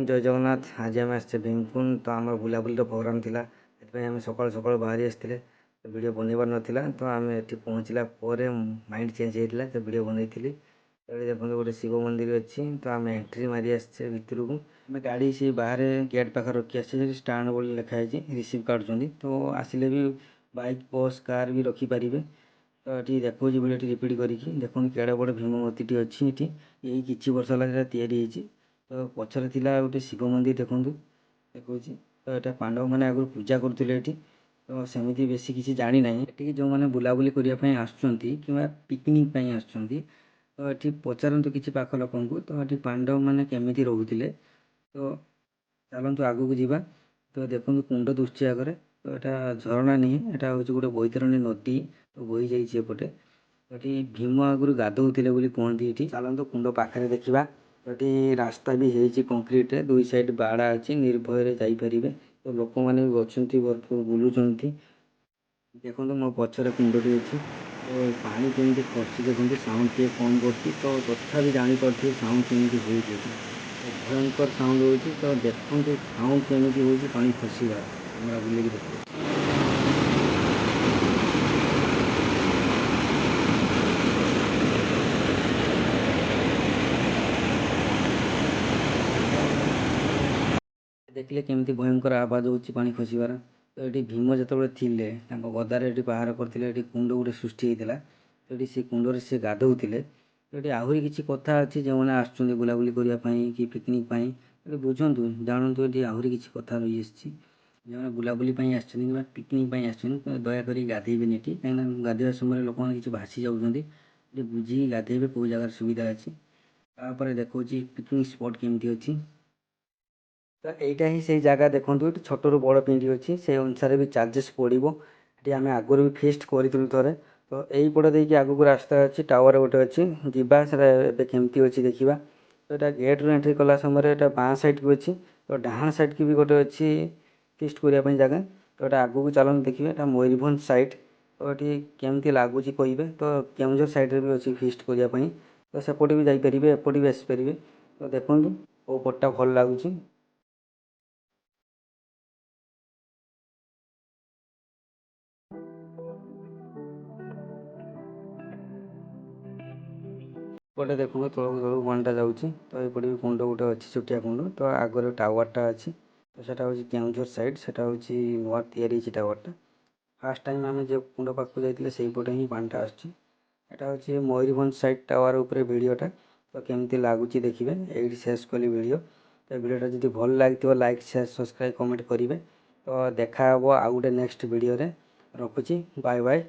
जय जगन्नाथ। आज आम आसचे भीमकुंड तो आम बुलाबुली प्रोग्राम थिला आम सकाल सकाल बाहरी आसते तो वीडियो बनइबार नाला तो आम ये पहुँचला माइंड चेंज होता तो वीडियो बनई देखो गोटे शिव मंदिर अच्छी तो आम एंट्री मारी आसचे भितर को आम गाड़ी से बाहर गेट पाखे रखी आसे स्टाण्ड बोली लिखाई रिसीव काटुँच तो आसिले भी बाइक बस कार भी रखिपारे तो ये देखो वीडियो रिपीट करके देखो केड़े बड़े भीम मूर्ति अच्छी यही किसी वर्ष है तो पछरे थिला गोटे शिव मंदिर देखूँ देखो तो यहाँ पांडव मैंने आगु पूजा करुले तो सेमती बेसी किसी जानी ना ये जो मैंने बुलाबुली करने आसुँच कि पिकनिक आसुँच तो ये पचारतु कि पाख लोक तो ये पांडव मैंने केमी रोले तो चलतु आगू जावा तो देखो कुंड दुश्ची आगे तो यहाँ झरणा नहीं यहाँ हूँ गोटे बैतरणी नदी तो बही जापटे तो ये भीम आगुरी गाधोले कहते ये चलतु कुंड पाखे देखा तो ये रास्ता भी है कंक्रीट दुई साइड बाड़ा अच्छी निर्भय जापरें तो लोक मैंने भी अच्छा भरपूर बुलूं देखो मो पचर कुंडी अच्छी तो पानी केमी खर्ची देखते साउंड टे कम कर तो तथा भी जापे साउंड केमी हो भयंकर साउंड हो तो देखो साउंड केमी हो पानी खसबार कैमेरा बुले देखो देखिले केमी भयंकर आवाज हो पानी खसबार तो ये भीम जो थे गदार ये बाहर करते कुंड गोटे सृष्टि होता तो ये से कुंडे से गाधोले तो ये आहरी किसी कथा अच्छी जो मैंने आसुँच बुलाबुली करने कि पिकनिक ये बुझु जानतु ये आहरी किसी कथा रही जो बुलाबुली आसछन पिकनिक आसछन दयाकोरी गाधेबे ये कहीं गाधोवा समय लोक मैंने किसी भासी जाऊँच बुझी गाधेबे कौ जगार सुविधा अच्छी तापर देखो पिकनिक स्पॉट केमती अच्छी तो यहाँ ही से जगह देखो ये छोटू बड़ पिंडी अच्छी से अनुसार भी चार्जेस पड़ो ये आम आगुरी भी फिस्ट करूँ थे तो यहीपटे देखिए आगू रास्ता अच्छी टावर गोटे अच्छी जावासा केमती अच्छी देखा तो यहाँ गेट रू एंट्री कला समय यहाँ बाँ साइड की अच्छी तो डाण साइड की भी गोटे अच्छी फिस्ट करने जगह तो यहाँ आगू चलन देखिए यहाँ मयूरभंज साइड तो ये केमती लगुच कहे तो केउझर साइड भी अच्छी फिस्ट करने तो सेपटे भी जापरें एपटे भी आसपारे तो देखो कौ पट्टा भल लगुच पटे देखो तौक तौक पानीटा जाऊँगी तो ये भी कुंड गोटे अच्छी छुटिया कुंड तो आगे टावरटा अच्छी तो सेटा हूँ केउझर साइड से नुआ तैयारी टावरटा फास्ट टाइम आम जो कुंड पाक जाइए से पटे ही पानीटा आसटा हूँ मयूरभंज साइड टावर उपर वीडियोटा तो केमती लगुच देखिए ये शेष कली वीडियो तो वीडियोटा जब भल लगे लाइक शेयर सब्सक्राइब कमेंट करेंगे तो देखा आउ गोटे नेक्स्ट वीडियो रखुची बाय बाय।